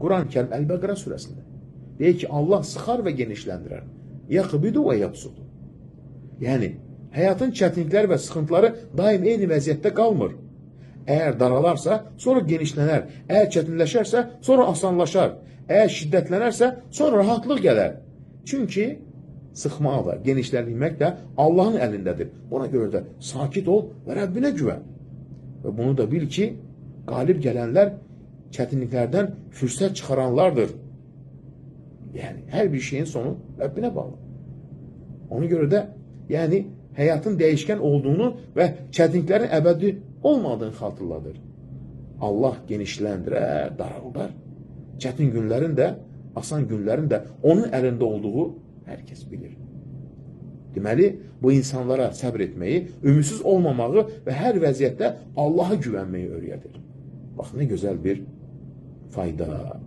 Quran-ı Kərim Əl-Bəqərə surəsində deyir ki, Allah sıxar və genişləndirər. Yəqbidu və yəbsudu. Yəni, həyatın çətinlikləri və sıxıntıları daim eyni vəziyyətdə qalmır. Əgər daralarsa, sonra genişlənər. Əgər çətinləşərsə, sonra asanlaşar. Əgər şiddətlənərsə, sonra rahatlıq gələr. Çünki sıxmaq da, genişləndirmək də Allahın əlindədir. Ona görə də sakit ol və Rəbbinə güvən. Və bunu da bil ki, qalib gələnlər çətinliklərdən fürsət çıxaranlardır. Yəni, hər bir şeyin sonu Rəbbinə bağlı. Ona görə də, yəni, həyatın dəyişkən olduğunu və çətinliklərin əbədi olmadığını xatırladır. Allah genişləndirər, daraldar. Çətin günlərin də, asan günlərin də onun əlində olduğu hər kəs bilir. Deməli, bu insanlara səbr etməyi, ümidsiz olmamağı və hər vəziyyətdə Allaha güvənməyi öyrədir. Bax, nə gözəl bir fayda.